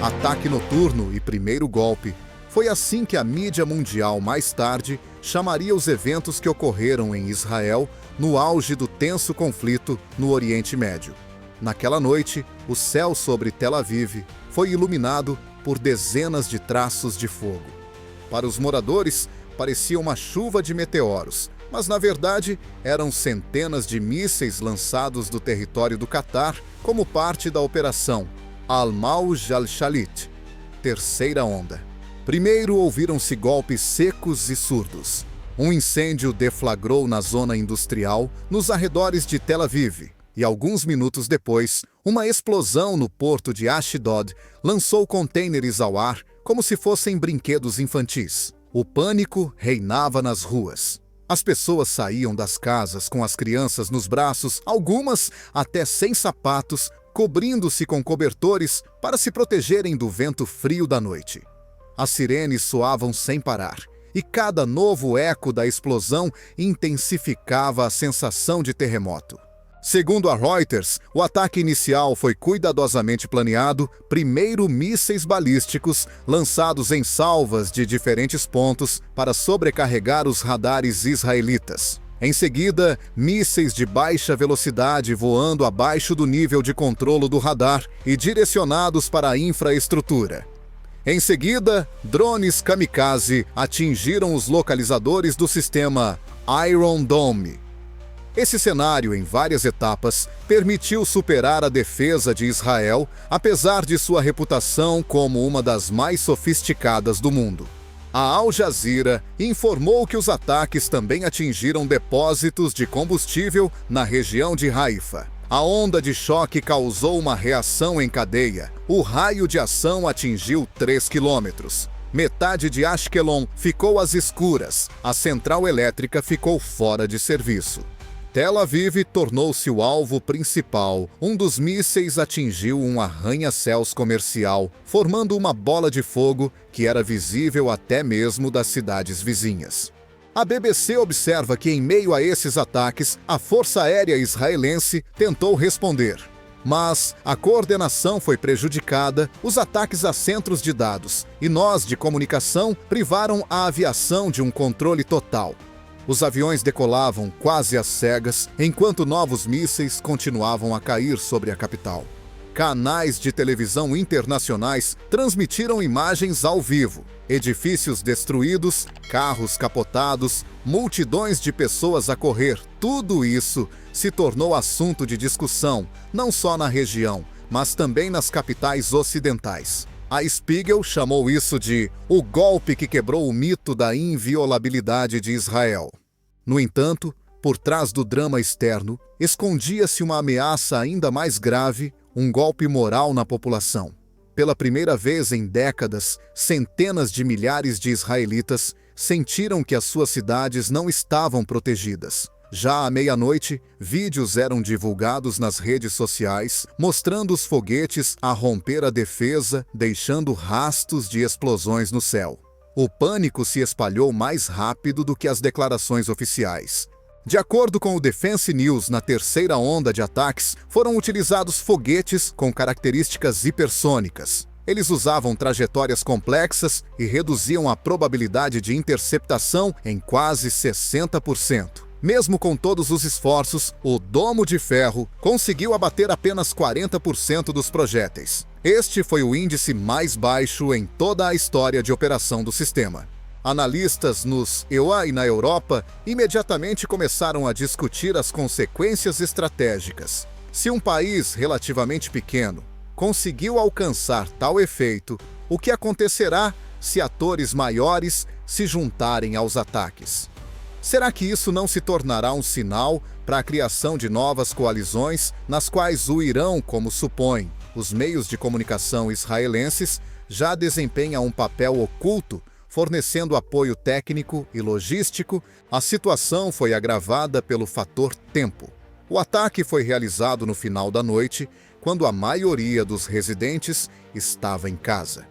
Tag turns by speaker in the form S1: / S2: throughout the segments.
S1: Ataque noturno e primeiro golpe. Foi assim que a mídia mundial mais tarde chamaria os eventos que ocorreram em Israel no auge do tenso conflito no Oriente Médio. Naquela noite, o céu sobre Tel Aviv foi iluminado por dezenas de traços de fogo. Para os moradores, parecia uma chuva de meteoros, mas na verdade eram centenas de mísseis lançados do território do Catar como parte da operação Al-Mawj al-Shalit, terceira onda. Primeiro ouviram-se golpes secos e surdos. Um incêndio deflagrou na zona industrial, nos arredores de Tel Aviv, e alguns minutos depois, uma explosão no porto de Ashdod lançou contêineres ao ar como se fossem brinquedos infantis. O pânico reinava nas ruas. As pessoas saíam das casas com as crianças nos braços, algumas até sem sapatos, cobrindo-se com cobertores para se protegerem do vento frio da noite. As sirenes soavam sem parar, e cada novo eco da explosão intensificava a sensação de terremoto. Segundo a Reuters, o ataque inicial foi cuidadosamente planeado, primeiro mísseis balísticos lançados em salvas de diferentes pontos para sobrecarregar os radares israelitas. Em seguida, mísseis de baixa velocidade voando abaixo do nível de controlo do radar e direcionados para a infraestrutura. Em seguida, drones kamikaze atingiram os localizadores do sistema Iron Dome. Esse cenário, em várias etapas, permitiu superar a defesa de Israel, apesar de sua reputação como uma das mais sofisticadas do mundo. A Al Jazeera informou que os ataques também atingiram depósitos de combustível na região de Haifa. A onda de choque causou uma reação em cadeia. O raio de ação atingiu 3 quilômetros. Metade de Ashkelon ficou às escuras. A central elétrica ficou fora de serviço. Tel Aviv tornou-se o alvo principal. Um dos mísseis atingiu um arranha-céus comercial, formando uma bola de fogo que era visível até mesmo das cidades vizinhas. A BBC observa que, em meio a esses ataques, a Força Aérea Israelense tentou responder. Mas a coordenação foi prejudicada, os ataques a centros de dados e nós de comunicação privaram a aviação de um controle total. Os aviões decolavam quase às cegas, enquanto novos mísseis continuavam a cair sobre a capital. Canais de televisão internacionais transmitiram imagens ao vivo. Edifícios destruídos, carros capotados, multidões de pessoas a correr. Tudo isso se tornou assunto de discussão, não só na região, mas também nas capitais ocidentais. A Spiegel chamou isso de o golpe que quebrou o mito da inviolabilidade de Israel. No entanto, por trás do drama externo, escondia-se uma ameaça ainda mais grave, um golpe moral na população. Pela primeira vez em décadas, centenas de milhares de israelitas sentiram que as suas cidades não estavam protegidas. Já à meia-noite, vídeos eram divulgados nas redes sociais, mostrando os foguetes a romper a defesa, deixando rastros de explosões no céu. O pânico se espalhou mais rápido do que as declarações oficiais. De acordo com o Defense News, na terceira onda de ataques, foram utilizados foguetes com características hipersônicas. Eles usavam trajetórias complexas e reduziam a probabilidade de interceptação em quase 60%. Mesmo com todos os esforços, o Domo de Ferro conseguiu abater apenas 40% dos projéteis. Este foi o índice mais baixo em toda a história de operação do sistema. Analistas nos EUA e na Europa imediatamente começaram a discutir as consequências estratégicas. Se um país relativamente pequeno conseguiu alcançar tal efeito, o que acontecerá se atores maiores se juntarem aos ataques? Será que isso não se tornará um sinal para a criação de novas coalizões, nas quais o Irão, como supõe, os meios de comunicação israelenses, já desempenha um papel oculto, fornecendo apoio técnico e logístico? A situação foi agravada pelo fator tempo. O ataque foi realizado no final da noite, quando a maioria dos residentes estava em casa.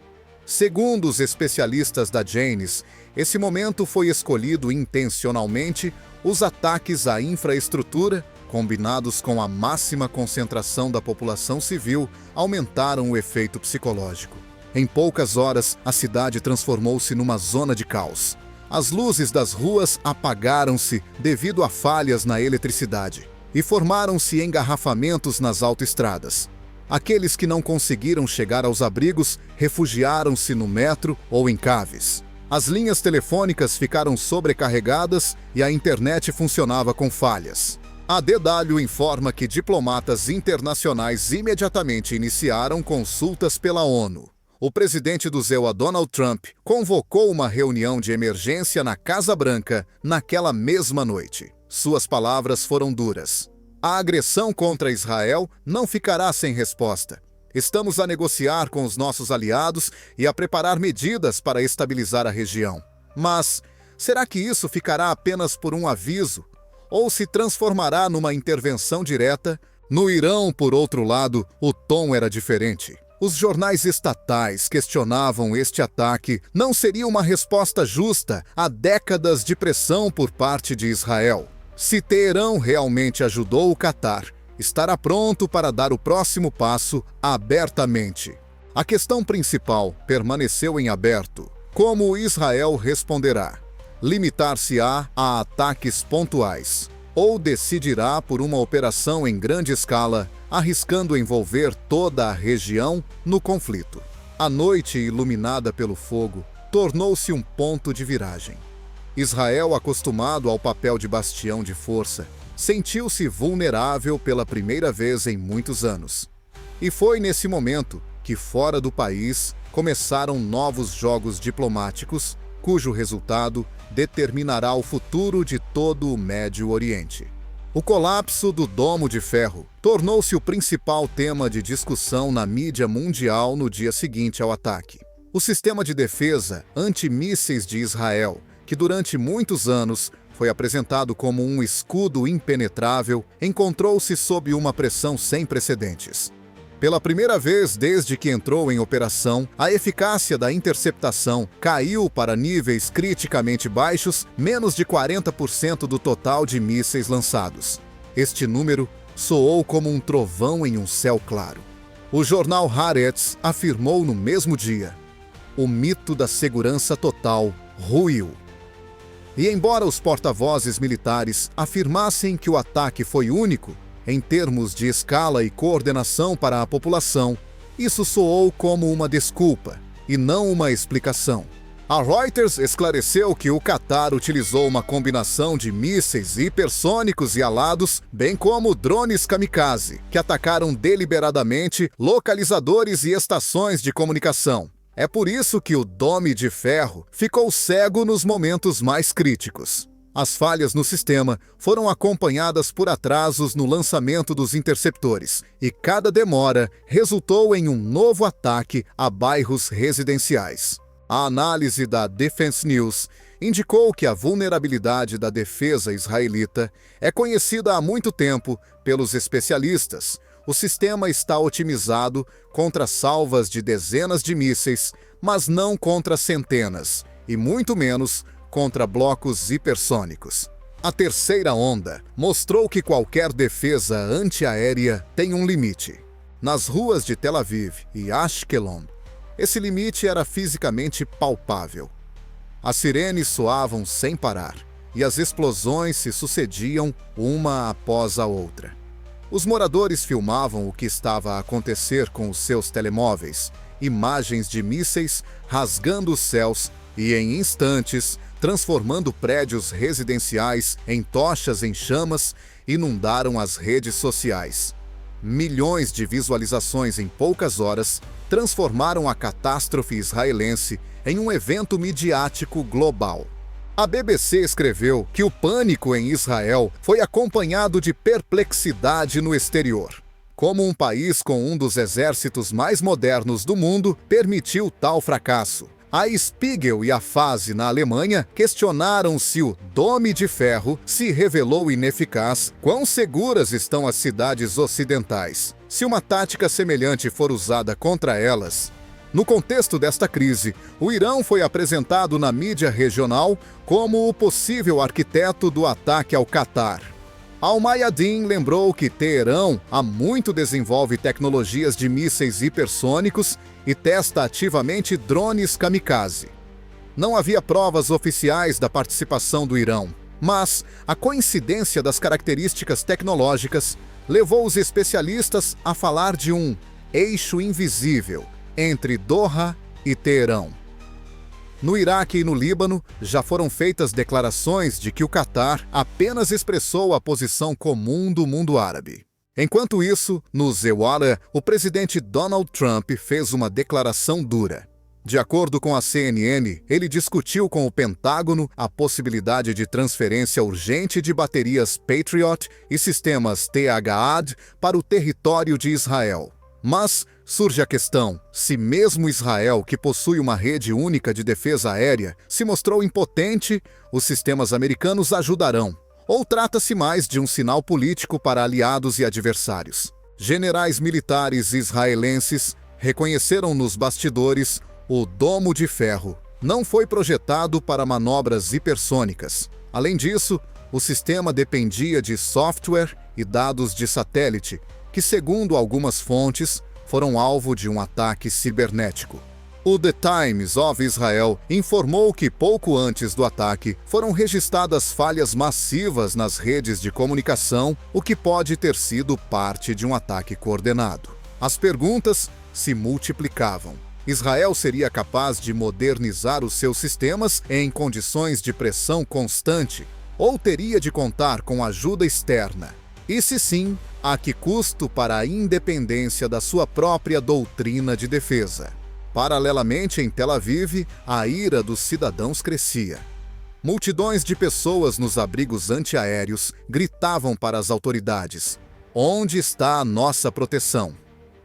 S1: Segundo os especialistas da Janus, esse momento foi escolhido intencionalmente. Os ataques à infraestrutura, combinados com a máxima concentração da população civil, aumentaram o efeito psicológico. Em poucas horas, a cidade transformou-se numa zona de caos. As luzes das ruas apagaram-se devido a falhas na eletricidade e formaram-se engarrafamentos nas autoestradas. Aqueles que não conseguiram chegar aos abrigos refugiaram-se no metro ou em caves. As linhas telefônicas ficaram sobrecarregadas e a internet funcionava com falhas. A DW informa que diplomatas internacionais imediatamente iniciaram consultas pela ONU. O presidente do ZEUA, Donald Trump, convocou uma reunião de emergência na Casa Branca naquela mesma noite. Suas palavras foram duras. A agressão contra Israel não ficará sem resposta. Estamos a negociar com os nossos aliados e a preparar medidas para estabilizar a região. Mas será que isso ficará apenas por um aviso? Ou se transformará numa intervenção direta? No Irão, por outro lado, o tom era diferente. Os jornais estatais questionavam este ataque não seria uma resposta justa a décadas de pressão por parte de Israel. Se Teherã realmente ajudou o Catar, estará pronto para dar o próximo passo abertamente. A questão principal permaneceu em aberto. Como Israel responderá? Limitar-se-á a ataques pontuais? Ou decidirá por uma operação em grande escala, arriscando envolver toda a região no conflito? A noite, iluminada pelo fogo, tornou-se um ponto de viragem. Israel, acostumado ao papel de bastião de força, sentiu-se vulnerável pela primeira vez em muitos anos. E foi nesse momento que, fora do país, começaram novos jogos diplomáticos, cujo resultado determinará o futuro de todo o Médio Oriente. O colapso do Domo de Ferro tornou-se o principal tema de discussão na mídia mundial no dia seguinte ao ataque. O sistema de defesa antimísseis de Israel, que durante muitos anos foi apresentado como um escudo impenetrável, encontrou-se sob uma pressão sem precedentes. Pela primeira vez desde que entrou em operação, a eficácia da interceptação caiu para níveis criticamente baixos, menos de 40% do total de mísseis lançados. Este número soou como um trovão em um céu claro. O jornal Haaretz afirmou no mesmo dia: o mito da segurança total ruiu. E embora os porta-vozes militares afirmassem que o ataque foi único, em termos de escala e coordenação para a população, isso soou como uma desculpa, e não uma explicação. A Reuters esclareceu que o Catar utilizou uma combinação de mísseis hipersônicos e alados, bem como drones kamikaze, que atacaram deliberadamente localizadores e estações de comunicação. É por isso que o Domo de Ferro ficou cego nos momentos mais críticos. As falhas no sistema foram acompanhadas por atrasos no lançamento dos interceptores, e cada demora resultou em um novo ataque a bairros residenciais. A análise da Defense News indicou que a vulnerabilidade da defesa israelita é conhecida há muito tempo pelos especialistas. O sistema está otimizado contra salvas de dezenas de mísseis, mas não contra centenas, e muito menos contra blocos hipersônicos. A terceira onda mostrou que qualquer defesa antiaérea tem um limite. Nas ruas de Tel Aviv e Ashkelon, esse limite era fisicamente palpável. As sirenes soavam sem parar, e as explosões se sucediam uma após a outra. Os moradores filmavam o que estava a acontecer com os seus telemóveis, imagens de mísseis rasgando os céus e, em instantes, transformando prédios residenciais em tochas em chamas, inundaram as redes sociais. Milhões de visualizações em poucas horas transformaram a catástrofe israelense em um evento midiático global. A BBC escreveu que o pânico em Israel foi acompanhado de perplexidade no exterior. Como um país com um dos exércitos mais modernos do mundo permitiu tal fracasso? A Spiegel e a Phase na Alemanha questionaram se o Domo de Ferro se revelou ineficaz, quão seguras estão as cidades ocidentais, se uma tática semelhante for usada contra elas. No contexto desta crise, o Irã foi apresentado na mídia regional como o possível arquiteto do ataque ao Catar. Al-Mayadeen lembrou que Teherã há muito desenvolve tecnologias de mísseis hipersônicos e testa ativamente drones kamikaze. Não havia provas oficiais da participação do Irão, mas a coincidência das características tecnológicas levou os especialistas a falar de um eixo invisível entre Doha e Teherã. No Iraque e no Líbano, já foram feitas declarações de que o Catar apenas expressou a posição comum do mundo árabe. Enquanto isso, no Zewara, o presidente Donald Trump fez uma declaração dura. De acordo com a CNN, ele discutiu com o Pentágono a possibilidade de transferência urgente de baterias Patriot e sistemas THAAD para o território de Israel. Mas surge a questão: se mesmo Israel, que possui uma rede única de defesa aérea, se mostrou impotente, os sistemas americanos ajudarão? Ou trata-se mais de um sinal político para aliados e adversários? Generais militares israelenses reconheceram nos bastidores o Domo de Ferro. Não foi projetado para manobras hipersônicas. Além disso, o sistema dependia de software e dados de satélite, que, segundo algumas fontes, foram alvo de um ataque cibernético. O The Times of Israel informou que pouco antes do ataque foram registradas falhas massivas nas redes de comunicação, o que pode ter sido parte de um ataque coordenado. As perguntas se multiplicavam. Israel seria capaz de modernizar os seus sistemas em condições de pressão constante, ou teria de contar com ajuda externa? E se sim, a que custo para a independência da sua própria doutrina de defesa? Paralelamente, em Tel Aviv, a ira dos cidadãos crescia. Multidões de pessoas nos abrigos antiaéreos gritavam para as autoridades: onde está a nossa proteção?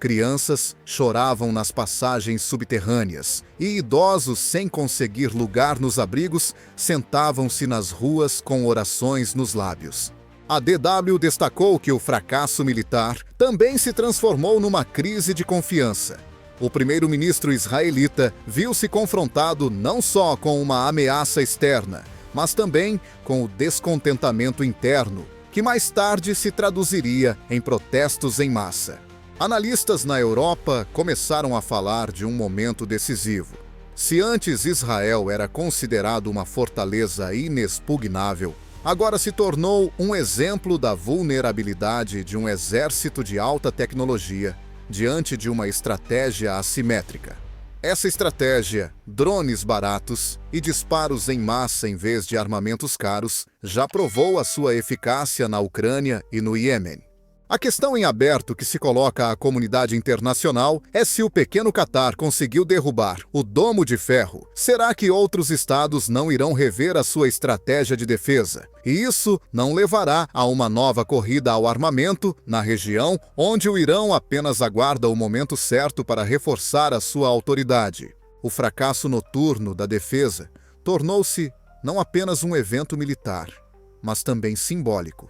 S1: Crianças choravam nas passagens subterrâneas e idosos, sem conseguir lugar nos abrigos, sentavam-se nas ruas com orações nos lábios. A DW destacou que o fracasso militar também se transformou numa crise de confiança. O primeiro-ministro israelita viu-se confrontado não só com uma ameaça externa, mas também com o descontentamento interno, que mais tarde se traduziria em protestos em massa. Analistas na Europa começaram a falar de um momento decisivo. Se antes Israel era considerado uma fortaleza inexpugnável, agora se tornou um exemplo da vulnerabilidade de um exército de alta tecnologia diante de uma estratégia assimétrica. Essa estratégia, drones baratos e disparos em massa em vez de armamentos caros, já provou a sua eficácia na Ucrânia e no Iêmen. A questão em aberto que se coloca à comunidade internacional é se o pequeno Catar conseguiu derrubar o Domo de Ferro. Será que outros estados não irão rever a sua estratégia de defesa? E isso não levará a uma nova corrida ao armamento na região, onde o Irão apenas aguarda o momento certo para reforçar a sua autoridade. O fracasso noturno da defesa tornou-se não apenas um evento militar, mas também simbólico.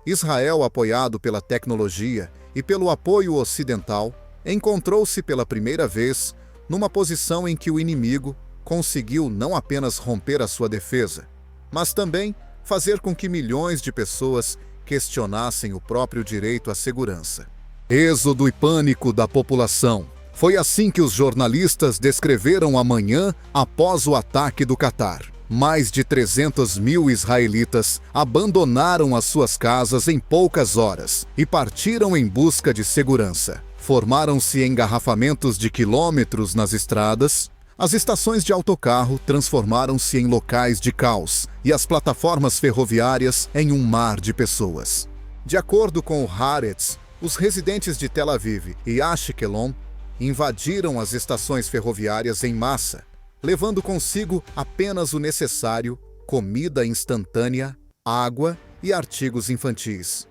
S1: Israel, apoiado pela tecnologia e pelo apoio ocidental, encontrou-se pela primeira vez numa posição em que o inimigo conseguiu não apenas romper a sua defesa, mas também fazer com que milhões de pessoas questionassem o próprio direito à segurança. Êxodo e pânico da população. Foi assim que os jornalistas descreveram a manhã após o ataque do Catar. Mais de 300 mil israelitas abandonaram as suas casas em poucas horas e partiram em busca de segurança. Formaram-se engarrafamentos de quilômetros nas estradas, as estações de autocarro transformaram-se em locais de caos e as plataformas ferroviárias em um mar de pessoas. De acordo com o Haaretz, os residentes de Tel Aviv e Ashkelon invadiram as estações ferroviárias em massa, levando consigo apenas o necessário: comida instantânea, água e artigos infantis.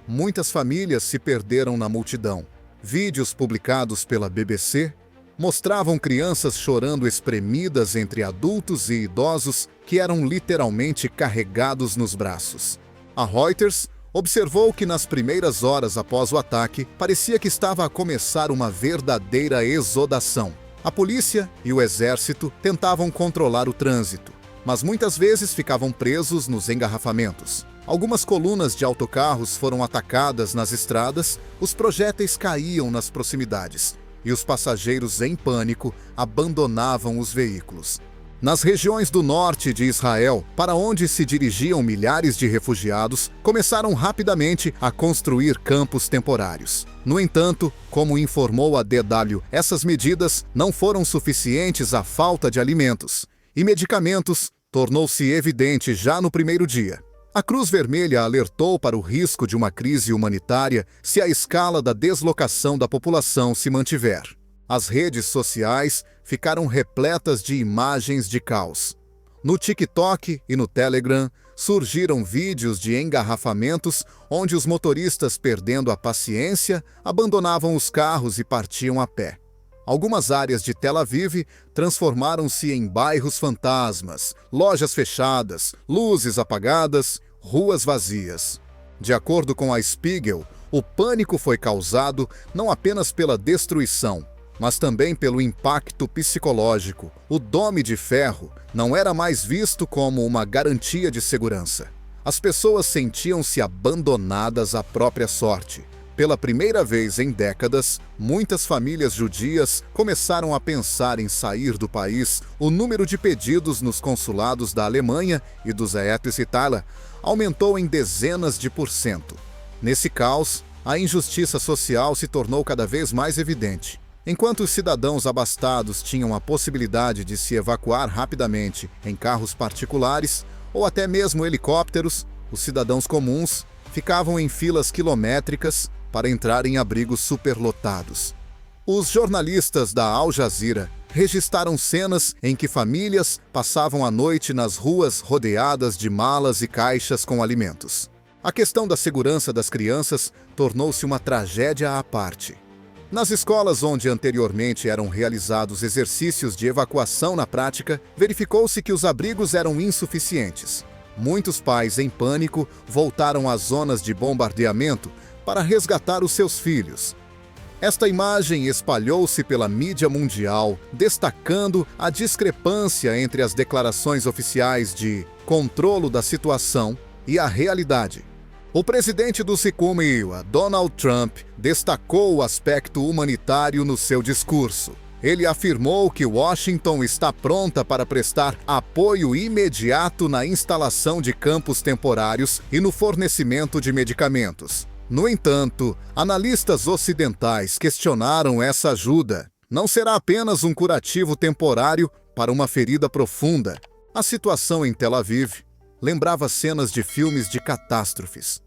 S1: Muitas famílias se perderam na multidão. Vídeos publicados pela BBC mostravam crianças chorando espremidas entre adultos e idosos que eram literalmente carregados nos braços. A Reuters observou que nas primeiras horas após o ataque, parecia que estava a começar uma verdadeira exodação. A polícia e o exército tentavam controlar o trânsito, mas muitas vezes ficavam presos nos engarrafamentos. Algumas colunas de autocarros foram atacadas nas estradas, os projéteis caíam nas proximidades e os passageiros, em pânico, abandonavam os veículos. Nas regiões do norte de Israel, para onde se dirigiam milhares de refugiados, começaram rapidamente a construir campos temporários. No entanto, como informou a DW, essas medidas não foram suficientes à falta de alimentos e medicamentos. Tornou-se evidente já no primeiro dia. A Cruz Vermelha alertou para o risco de uma crise humanitária se a escala da deslocação da população se mantiver. As redes sociais ficaram repletas de imagens de caos. No TikTok e no Telegram surgiram vídeos de engarrafamentos onde os motoristas, perdendo a paciência, abandonavam os carros e partiam a pé. Algumas áreas de Tel Aviv transformaram-se em bairros fantasmas, lojas fechadas, luzes apagadas, ruas vazias. De acordo com a Spiegel, o pânico foi causado não apenas pela destruição, mas também pelo impacto psicológico. O Dome de Ferro não era mais visto como uma garantia de segurança. As pessoas sentiam-se abandonadas à própria sorte. Pela primeira vez em décadas, muitas famílias judias começaram a pensar em sair do país. O número de pedidos nos consulados da Alemanha e dos Itália aumentou em dezenas de %. Nesse caos, a injustiça social se tornou cada vez mais evidente. Enquanto os cidadãos abastados tinham a possibilidade de se evacuar rapidamente em carros particulares ou até mesmo helicópteros, os cidadãos comuns ficavam em filas quilométricas para entrar em abrigos superlotados. Os jornalistas da Al Jazeera registraram cenas em que famílias passavam a noite nas ruas rodeadas de malas e caixas com alimentos. A questão da segurança das crianças tornou-se uma tragédia à parte. Nas escolas onde anteriormente eram realizados exercícios de evacuação na prática, verificou-se que os abrigos eram insuficientes. Muitos pais, em pânico, voltaram às zonas de bombardeamento para resgatar os seus filhos. Esta imagem espalhou-se pela mídia mundial, destacando a discrepância entre as declarações oficiais de controle da situação e a realidade. O presidente do Iowa, Donald Trump, destacou o aspecto humanitário no seu discurso. Ele afirmou que Washington está pronta para prestar apoio imediato na instalação de campos temporários e no fornecimento de medicamentos. No entanto, analistas ocidentais questionaram essa ajuda. Não será apenas um curativo temporário para uma ferida profunda. A situação em Tel Aviv lembrava cenas de filmes de catástrofes.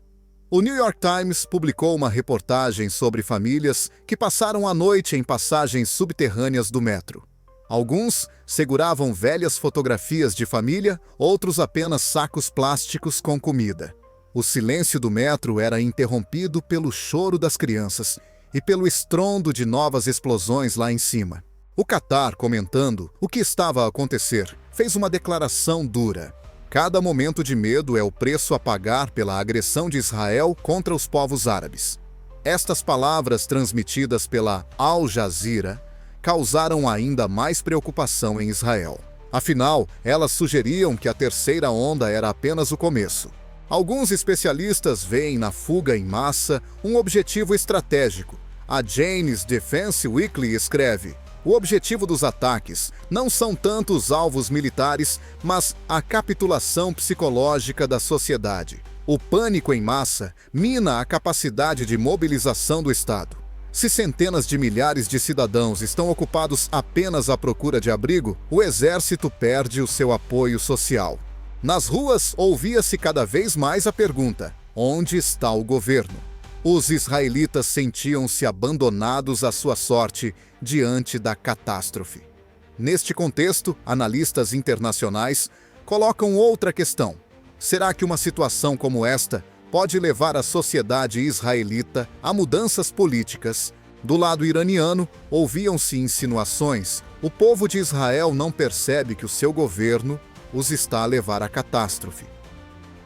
S1: O New York Times publicou uma reportagem sobre famílias que passaram a noite em passagens subterrâneas do metro. Alguns seguravam velhas fotografias de família, outros apenas sacos plásticos com comida. O silêncio do metro era interrompido pelo choro das crianças e pelo estrondo de novas explosões lá em cima. O Qatar, comentando o que estava a acontecer, fez uma declaração dura. Cada momento de medo é o preço a pagar pela agressão de Israel contra os povos árabes. Estas palavras, transmitidas pela Al Jazeera, causaram ainda mais preocupação em Israel. Afinal, elas sugeriam que a terceira onda era apenas o começo. Alguns especialistas veem na fuga em massa um objetivo estratégico. A Jane's Defense Weekly escreve: o objetivo dos ataques não são tanto os alvos militares, mas a capitulação psicológica da sociedade. O pânico em massa mina a capacidade de mobilização do Estado. Se centenas de milhares de cidadãos estão ocupados apenas à procura de abrigo, o exército perde o seu apoio social. Nas ruas, ouvia-se cada vez mais a pergunta: onde está o governo? Os israelitas sentiam-se abandonados à sua sorte diante da catástrofe. Neste contexto, analistas internacionais colocam outra questão. Será que uma situação como esta pode levar a sociedade israelita a mudanças políticas? Do lado iraniano, ouviam-se insinuações. O povo de Israel não percebe que o seu governo os está a levar à catástrofe.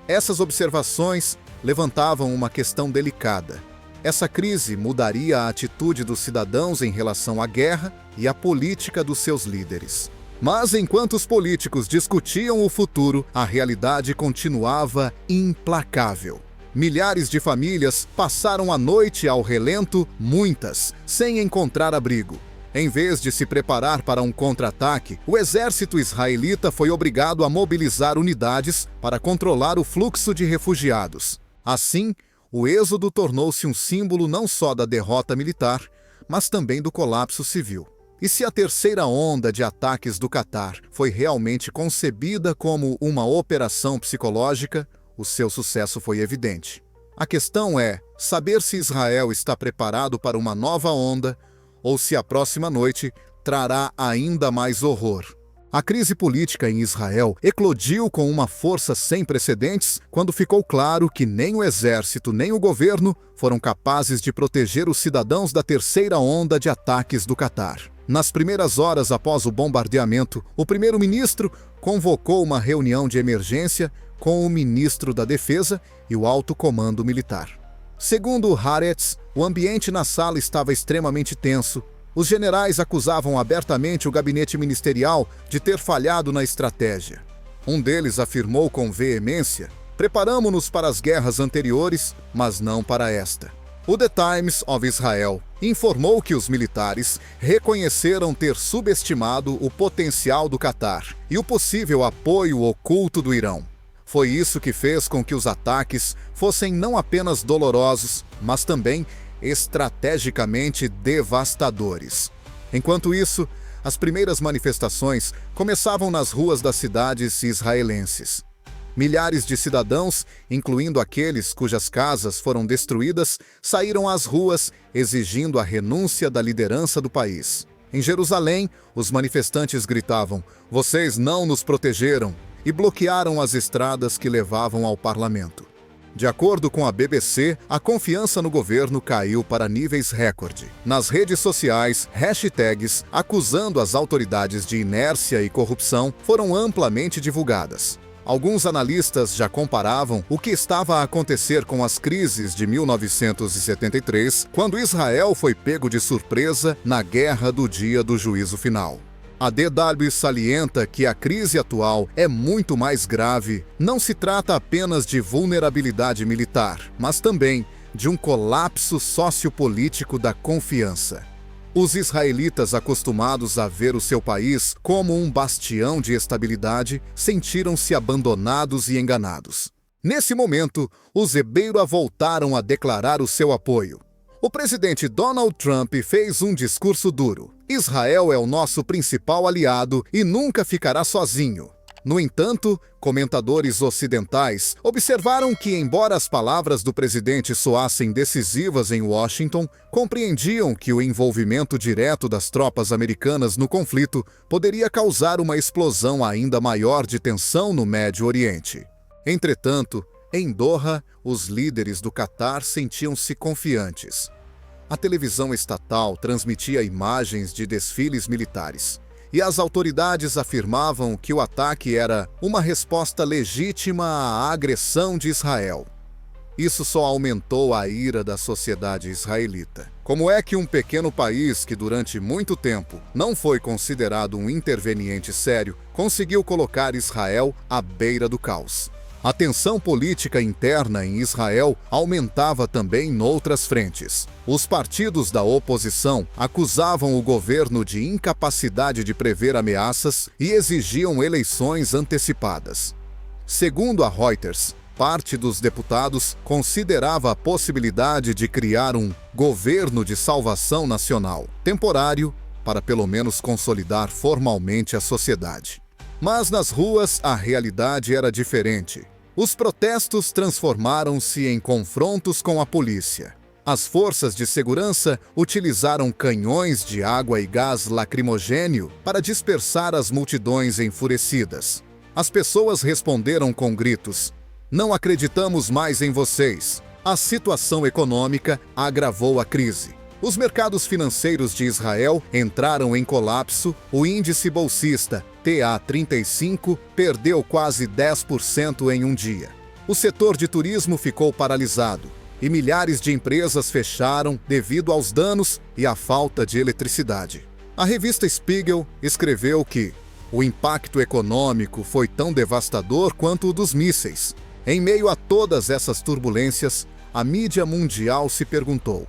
S1: Essas observações levantavam uma questão delicada. Essa crise mudaria a atitude dos cidadãos em relação à guerra e à política dos seus líderes. Mas enquanto os políticos discutiam o futuro, a realidade continuava implacável. Milhares de famílias passaram a noite ao relento, muitas, sem encontrar abrigo. Em vez de se preparar para um contra-ataque, o exército israelita foi obrigado a mobilizar unidades para controlar o fluxo de refugiados. Assim, o êxodo tornou-se um símbolo não só da derrota militar, mas também do colapso civil. E se a terceira onda de ataques do Catar foi realmente concebida como uma operação psicológica, o seu sucesso foi evidente. A questão é saber se Israel está preparado para uma nova onda ou se a próxima noite trará ainda mais horror. A crise política em Israel eclodiu com uma força sem precedentes quando ficou claro que nem o exército nem o governo foram capazes de proteger os cidadãos da terceira onda de ataques do Catar. Nas primeiras horas após o bombardeamento, o primeiro-ministro convocou uma reunião de emergência com o ministro da Defesa e o alto comando militar. Segundo Haaretz, o ambiente na sala estava extremamente tenso. Os generais acusavam abertamente o gabinete ministerial de ter falhado na estratégia. Um deles afirmou com veemência: "Preparamo-nos para as guerras anteriores, mas não para esta." O The Times of Israel informou que os militares reconheceram ter subestimado o potencial do Catar e o possível apoio oculto do Irão. Foi isso que fez com que os ataques fossem não apenas dolorosos, mas também estrategicamente devastadores. Enquanto isso, as primeiras manifestações começavam nas ruas das cidades israelenses. Milhares de cidadãos, incluindo aqueles cujas casas foram destruídas, saíram às ruas exigindo a renúncia da liderança do país. Em Jerusalém, os manifestantes gritavam: "Vocês não nos protegeram!" e bloquearam as estradas que levavam ao parlamento. De acordo com a BBC, a confiança no governo caiu para níveis recorde. Nas redes sociais, hashtags acusando as autoridades de inércia e corrupção foram amplamente divulgadas. Alguns analistas já comparavam o que estava a acontecer com as crises de 1973, quando Israel foi pego de surpresa na guerra do dia do juízo final. A DW salienta que a crise atual é muito mais grave. Não se trata apenas de vulnerabilidade militar, mas também de um colapso sociopolítico da confiança. Os israelitas, acostumados a ver o seu país como um bastião de estabilidade, sentiram-se abandonados e enganados. Nesse momento, os Ebeira voltaram a declarar o seu apoio. O presidente Donald Trump fez um discurso duro. Israel é o nosso principal aliado e nunca ficará sozinho. No entanto, comentadores ocidentais observaram que, embora as palavras do presidente soassem decisivas em Washington, compreendiam que o envolvimento direto das tropas americanas no conflito poderia causar uma explosão ainda maior de tensão no Médio Oriente. Entretanto, em Doha, os líderes do Catar sentiam-se confiantes. A televisão estatal transmitia imagens de desfiles militares, e as autoridades afirmavam que o ataque era uma resposta legítima à agressão de Israel. Isso só aumentou a ira da sociedade israelita. Como é que um pequeno país que durante muito tempo não foi considerado um interveniente sério conseguiu colocar Israel à beira do caos? A tensão política interna em Israel aumentava também noutras frentes. Os partidos da oposição acusavam o governo de incapacidade de prever ameaças e exigiam eleições antecipadas. Segundo a Reuters, parte dos deputados considerava a possibilidade de criar um governo de salvação nacional, temporário, para pelo menos consolidar formalmente a sociedade. Mas nas ruas a realidade era diferente. Os protestos transformaram-se em confrontos com a polícia. As forças de segurança utilizaram canhões de água e gás lacrimogênio para dispersar as multidões enfurecidas. As pessoas responderam com gritos: "Não acreditamos mais em vocês." A situação econômica agravou a crise. Os mercados financeiros de Israel entraram em colapso. O índice bolsista TA35 perdeu quase 10% em um dia. O setor de turismo ficou paralisado e milhares de empresas fecharam devido aos danos e à falta de eletricidade. A revista Spiegel escreveu que O impacto econômico foi tão devastador quanto o dos mísseis. Em meio a todas essas turbulências, a mídia mundial se perguntou: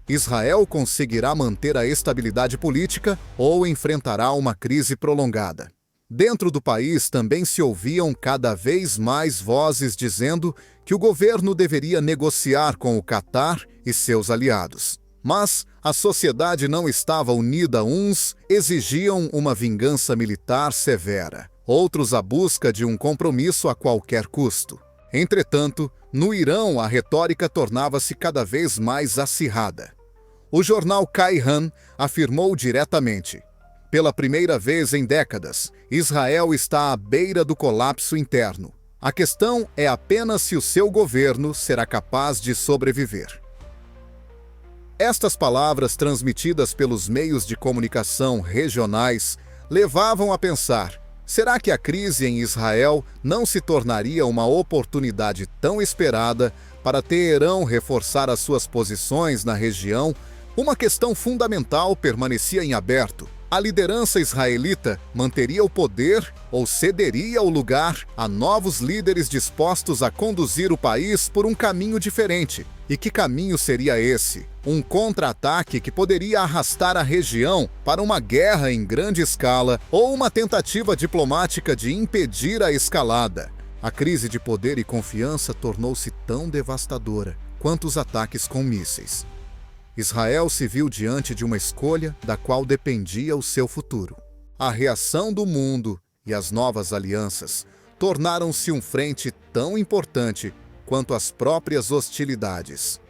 S1: Israel conseguirá manter a estabilidade política ou enfrentará uma crise prolongada? Dentro do país também se ouviam cada vez mais vozes dizendo que o governo deveria negociar com o Catar e seus aliados. Mas a sociedade não estava unida. Uns exigiam uma vingança militar severa, outros a busca de um compromisso a qualquer custo. Entretanto, no Irão a retórica tornava-se cada vez mais acirrada. O jornal Kayhan afirmou diretamente: pela primeira vez em décadas, Israel está à beira do colapso interno. A questão é apenas se o seu governo será capaz de sobreviver. Estas palavras, transmitidas pelos meios de comunicação regionais, levavam a pensar: será que a crise em Israel não se tornaria uma oportunidade tão esperada para Teherão reforçar as suas posições na região? Uma questão fundamental permanecia em aberto: a liderança israelita manteria o poder ou cederia o lugar a novos líderes dispostos a conduzir o país por um caminho diferente? E que caminho seria esse? Um contra-ataque que poderia arrastar a região para uma guerra em grande escala ou uma tentativa diplomática de impedir a escalada? A crise de poder e confiança tornou-se tão devastadora quanto os ataques com mísseis. Israel se viu diante de uma escolha da qual dependia o seu futuro. A reação do mundo e as novas alianças tornaram-se um frente tão importante quanto as próprias hostilidades.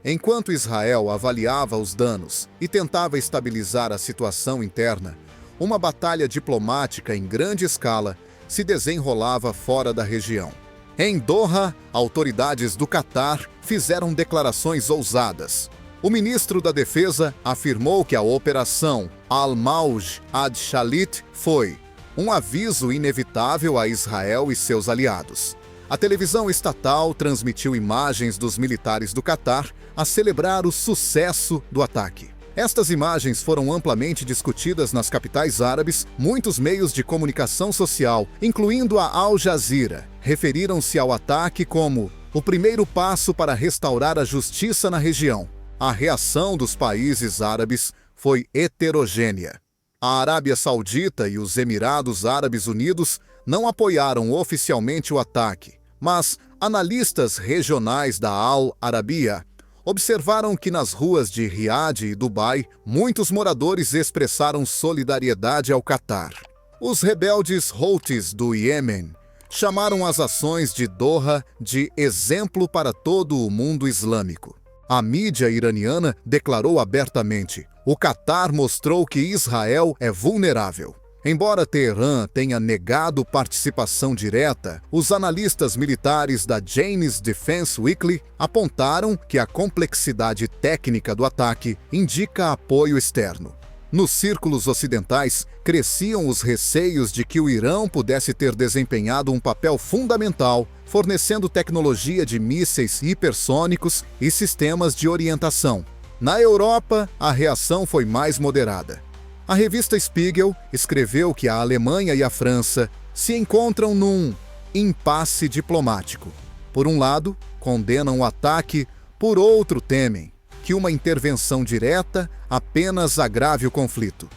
S1: Enquanto Israel avaliava os danos e tentava estabilizar a situação interna, uma batalha diplomática em grande escala se desenrolava fora da região. Em Doha, autoridades do Catar fizeram declarações ousadas. O ministro da Defesa afirmou que a Operação Al-Mawj ad-Shalit foi um aviso inevitável a Israel e seus aliados. A televisão estatal transmitiu imagens dos militares do Catar a celebrar o sucesso do ataque. Estas imagens foram amplamente discutidas nas capitais árabes. Muitos meios de comunicação social, incluindo a Al Jazeera, referiram-se ao ataque como o primeiro passo para restaurar a justiça na região. A reação dos países árabes foi heterogênea. A Arábia Saudita e os Emirados Árabes Unidos não apoiaram oficialmente o ataque, mas analistas regionais da Al Arabiya observaram que nas ruas de Riad e Dubai, muitos moradores expressaram solidariedade ao Catar. Os rebeldes Houthis do Iêmen chamaram as ações de Doha de exemplo para todo o mundo islâmico. A mídia iraniana declarou abertamente: o Catar mostrou que Israel é vulnerável. Embora Teherã tenha negado participação direta, os analistas militares da Jane's Defense Weekly apontaram que a complexidade técnica do ataque indica apoio externo. Nos círculos ocidentais, cresciam os receios de que o Irã pudesse ter desempenhado um papel fundamental, fornecendo tecnologia de mísseis hipersônicos e sistemas de orientação. Na Europa, a reação foi mais moderada. A revista Spiegel escreveu que a Alemanha e a França se encontram num impasse diplomático. Por um lado, condenam o ataque, por outro, temem que uma intervenção direta apenas agrave o conflito.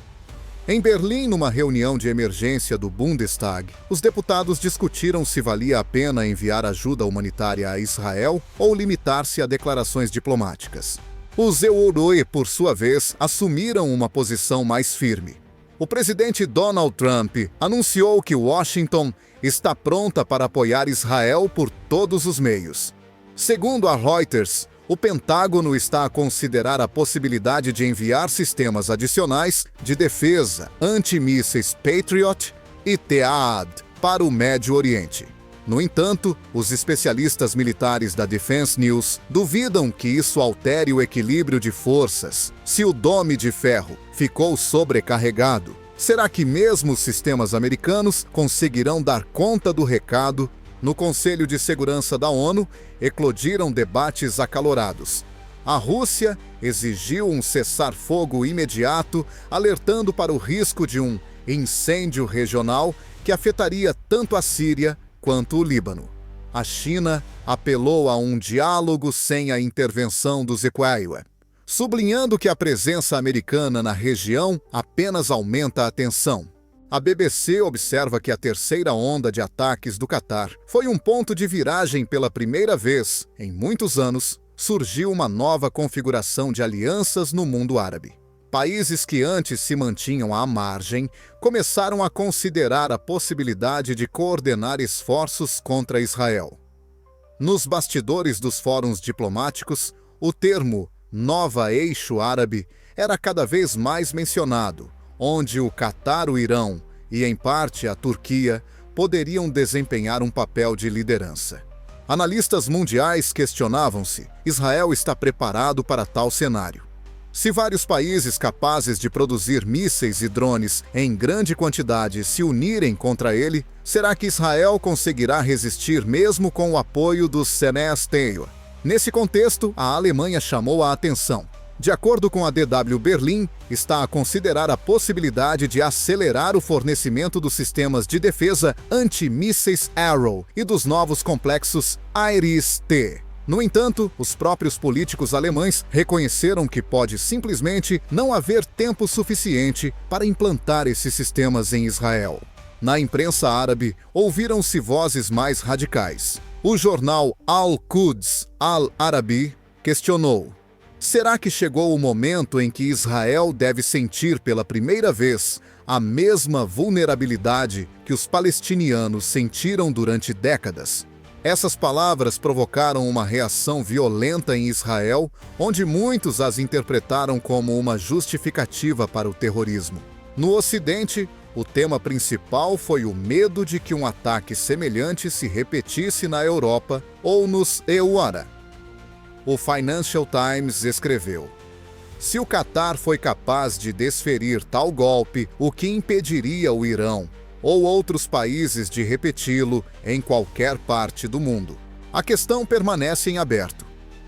S1: Em Berlim, numa reunião de emergência do Bundestag, os deputados discutiram se valia a pena enviar ajuda humanitária a Israel ou limitar-se a declarações diplomáticas. Os Euroi, por sua vez, assumiram uma posição mais firme. O presidente Donald Trump anunciou que Washington está pronta para apoiar Israel por todos os meios. Segundo a Reuters, o Pentágono está a considerar a possibilidade de enviar sistemas adicionais de defesa antimísseis Patriot e THAAD para o Médio Oriente. No entanto, os especialistas militares da Defense News duvidam que isso altere o equilíbrio de forças. Se o Dome de Ferro ficou sobrecarregado, será que mesmo os sistemas americanos conseguirão dar conta do recado? No Conselho de Segurança da ONU, eclodiram debates acalorados. A Rússia exigiu um cessar-fogo imediato, alertando para o risco de um incêndio regional que afetaria tanto a Síria quanto o Líbano. A China apelou a um diálogo sem a intervenção dos Equaiwa, sublinhando que a presença americana na região apenas aumenta a tensão. A BBC observa que a terceira onda de ataques do Catar foi um ponto de viragem. Pela primeira vez em muitos anos, surgiu uma nova configuração de alianças no mundo árabe. Países que antes se mantinham à margem começaram a considerar a possibilidade de coordenar esforços contra Israel. Nos bastidores dos fóruns diplomáticos, o termo Nova Eixo Árabe era cada vez mais mencionado, onde o Catar, o Irão e, em parte, a Turquia poderiam desempenhar um papel de liderança. Analistas mundiais questionavam se Israel está preparado para tal cenário. Se vários países capazes de produzir mísseis e drones em grande quantidade se unirem contra ele, será que Israel conseguirá resistir mesmo com o apoio dos Senesteiwa? Nesse contexto, a Alemanha chamou a atenção. De acordo com a DW Berlim, está a considerar a possibilidade de acelerar o fornecimento dos sistemas de defesa antimísseis Arrow e dos novos complexos IRIS-T. No entanto, os próprios políticos alemães reconheceram que pode simplesmente não haver tempo suficiente para implantar esses sistemas em Israel. Na imprensa árabe, ouviram-se vozes mais radicais. O jornal Al-Quds Al-Arabi questionou: será que chegou o momento em que Israel deve sentir pela primeira vez a mesma vulnerabilidade que os palestinianos sentiram durante décadas? Essas palavras provocaram uma reação violenta em Israel, onde muitos as interpretaram como uma justificativa para o terrorismo. No Ocidente, o tema principal foi o medo de que um ataque semelhante se repetisse na Europa ou nos EUARA. O Financial Times escreveu: se o Catar foi capaz de desferir tal golpe, o que impediria o Irão ou outros países de repeti-lo em qualquer parte do mundo? A questão permanece em aberto.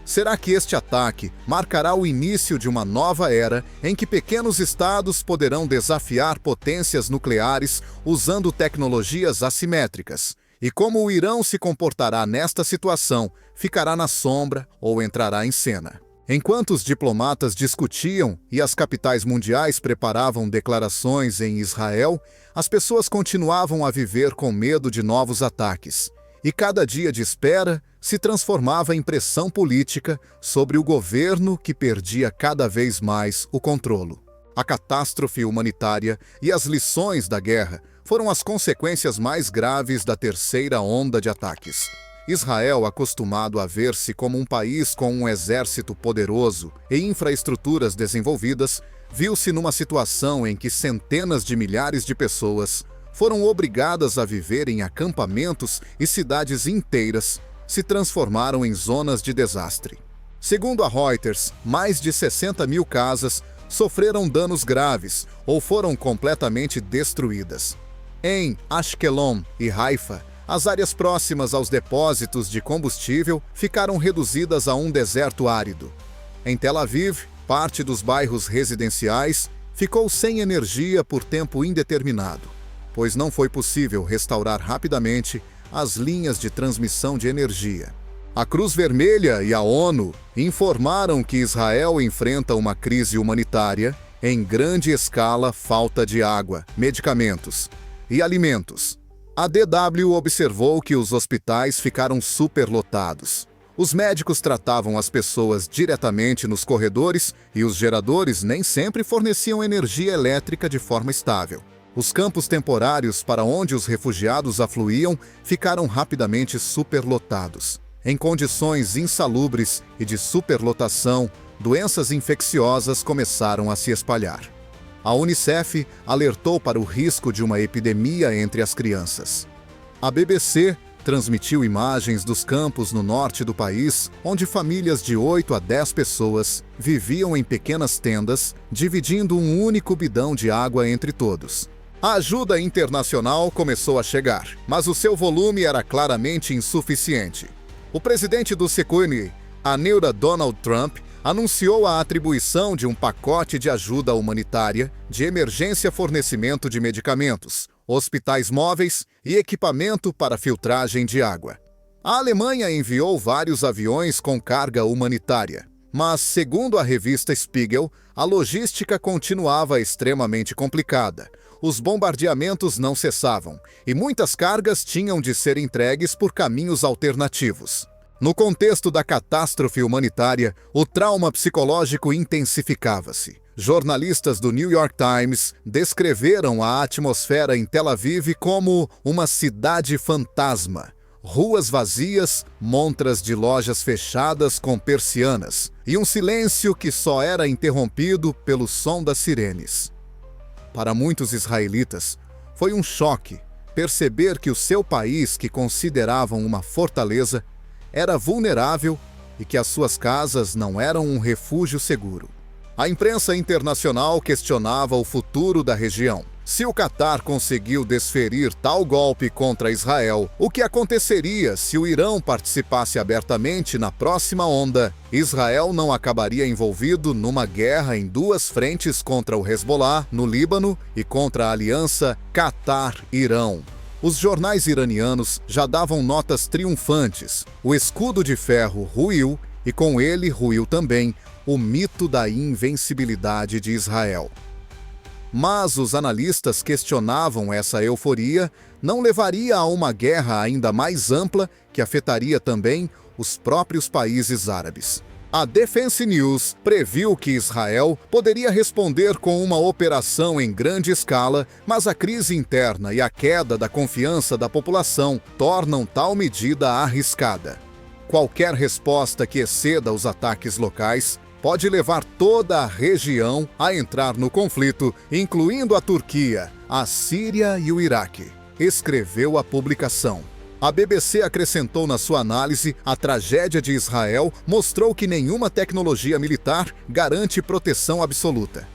S1: Será que este ataque marcará o início de uma nova era em que pequenos estados poderão desafiar potências nucleares usando tecnologias assimétricas? E como o Irão se comportará nesta situação, ficará na sombra ou entrará em cena? Enquanto os diplomatas discutiam e as capitais mundiais preparavam declarações em Israel, as pessoas continuavam a viver com medo de novos ataques. E cada dia de espera se transformava em pressão política sobre o governo, que perdia cada vez mais o controle. A catástrofe humanitária e as lições da guerra foram as consequências mais graves da terceira onda de ataques. Israel, acostumado a ver-se como um país com um exército poderoso e infraestruturas desenvolvidas, viu-se numa situação em que centenas de milhares de pessoas foram obrigadas a viver em acampamentos e cidades inteiras se transformaram em zonas de desastre. Segundo a Reuters, mais de 60 mil casas sofreram danos graves ou foram completamente destruídas. Em Ashkelon e Haifa, as áreas próximas aos depósitos de combustível ficaram reduzidas a um deserto árido. Em Tel Aviv, parte dos bairros residenciais ficou sem energia por tempo indeterminado, pois não foi possível restaurar rapidamente as linhas de transmissão de energia. A Cruz Vermelha e a ONU informaram que Israel enfrenta uma crise humanitária em grande escala, falta de água, medicamentos e alimentos. A DW observou que os hospitais ficaram superlotados. Os médicos tratavam as pessoas diretamente nos corredores e os geradores nem sempre forneciam energia elétrica de forma estável. Os campos temporários para onde os refugiados afluíam ficaram rapidamente superlotados. Em condições insalubres e de superlotação, doenças infecciosas começaram a se espalhar. A Unicef alertou para o risco de uma epidemia entre as crianças. A BBC transmitiu imagens dos campos no norte do país, onde famílias de 8 a 10 pessoas viviam em pequenas tendas, dividindo um único bidão de água entre todos. A ajuda internacional começou a chegar, mas o seu volume era claramente insuficiente. O presidente do Secoini, a Neura Donald Trump, anunciou a atribuição de um pacote de ajuda humanitária, de emergência, fornecimento de medicamentos, hospitais móveis e equipamento para filtragem de água. A Alemanha enviou vários aviões com carga humanitária, mas, segundo a revista Spiegel, a logística continuava extremamente complicada. Os bombardeamentos não cessavam e muitas cargas tinham de ser entregues por caminhos alternativos. No contexto da catástrofe humanitária, o trauma psicológico intensificava-se. Jornalistas do New York Times descreveram a atmosfera em Tel Aviv como uma cidade fantasma. Ruas vazias, montras de lojas fechadas com persianas e um silêncio que só era interrompido pelo som das sirenes. Para muitos israelitas, foi um choque perceber que o seu país, que consideravam uma fortaleza, era vulnerável e que as suas casas não eram um refúgio seguro. A imprensa internacional questionava o futuro da região. Se o Catar conseguiu desferir tal golpe contra Israel, o que aconteceria se o Irão participasse abertamente na próxima onda? Israel não acabaria envolvido numa guerra em duas frentes contra o Hezbollah, no Líbano, e contra a aliança Catar-Irão. Os jornais iranianos já davam notas triunfantes. O escudo de ferro ruiu e com ele ruiu também o mito da invencibilidade de Israel. Mas os analistas questionavam essa euforia não levaria a uma guerra ainda mais ampla que afetaria também os próprios países árabes. A Defense News previu que Israel poderia responder com uma operação em grande escala, mas a crise interna e a queda da confiança da população tornam tal medida arriscada. Qualquer resposta que exceda os ataques locais pode levar toda a região a entrar no conflito, incluindo a Turquia, a Síria e o Iraque, escreveu a publicação. A BBC acrescentou na sua análise: a tragédia de Israel mostrou que nenhuma tecnologia militar garante proteção absoluta.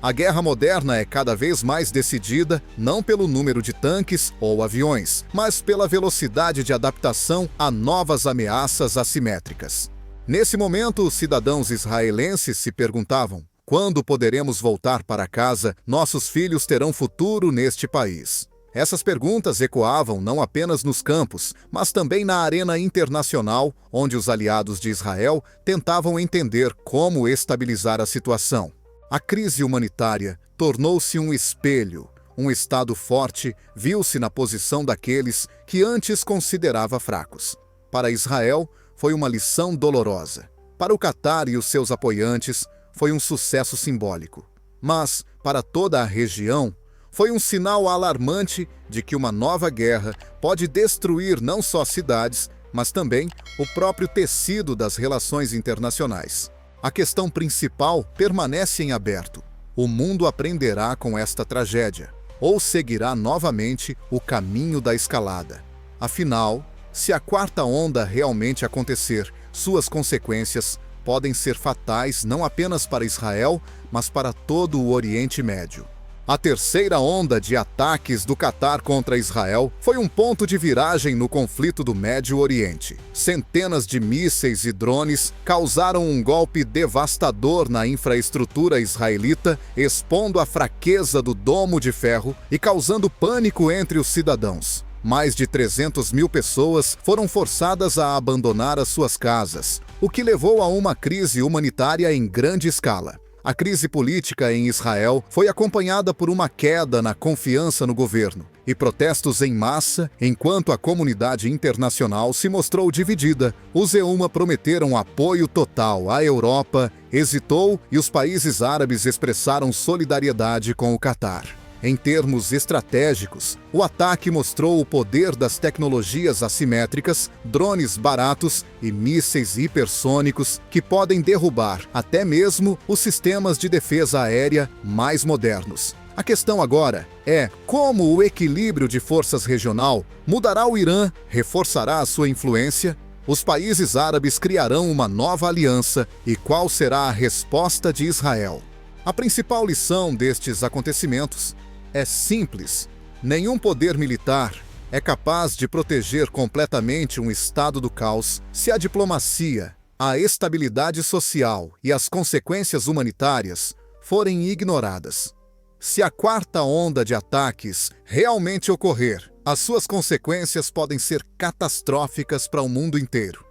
S1: A guerra moderna é cada vez mais decidida não pelo número de tanques ou aviões, mas pela velocidade de adaptação a novas ameaças assimétricas. Nesse momento, os cidadãos israelenses se perguntavam: quando poderemos voltar para casa? Nossos filhos terão futuro neste país? Essas perguntas ecoavam não apenas nos campos, mas também na arena internacional, onde os aliados de Israel tentavam entender como estabilizar a situação. A crise humanitária tornou-se um espelho. Um Estado forte viu-se na posição daqueles que antes considerava fracos. Para Israel, foi uma lição dolorosa. Para o Catar e os seus apoiantes, foi um sucesso simbólico. Mas, para toda a região, foi um sinal alarmante de que uma nova guerra pode destruir não só cidades, mas também o próprio tecido das relações internacionais. A questão principal permanece em aberto. O mundo aprenderá com esta tragédia, ou seguirá novamente o caminho da escalada. Afinal, se a quarta onda realmente acontecer, suas consequências podem ser fatais não apenas para Israel, mas para todo o Oriente Médio. A terceira onda de ataques do Catar contra Israel foi um ponto de viragem no conflito do Médio Oriente. Centenas de mísseis e drones causaram um golpe devastador na infraestrutura israelita, expondo a fraqueza do domo de ferro e causando pânico entre os cidadãos. Mais de 300 mil pessoas foram forçadas a abandonar as suas casas, o que levou a uma crise humanitária em grande escala. A crise política em Israel foi acompanhada por uma queda na confiança no governo e protestos em massa, enquanto a comunidade internacional se mostrou dividida. Os EUMA prometeram apoio total à Europa, hesitou e os países árabes expressaram solidariedade com o Catar. Em termos estratégicos, o ataque mostrou o poder das tecnologias assimétricas, drones baratos e mísseis hipersônicos que podem derrubar até mesmo os sistemas de defesa aérea mais modernos. A questão agora é como o equilíbrio de forças regional mudará o Irã, reforçará a sua influência, os países árabes criarão uma nova aliança e qual será a resposta de Israel. A principal lição destes acontecimentos é simples: nenhum poder militar é capaz de proteger completamente um estado do caos se a diplomacia, a estabilidade social e as consequências humanitárias forem ignoradas. Se a quarta onda de ataques realmente ocorrer, as suas consequências podem ser catastróficas para o mundo inteiro.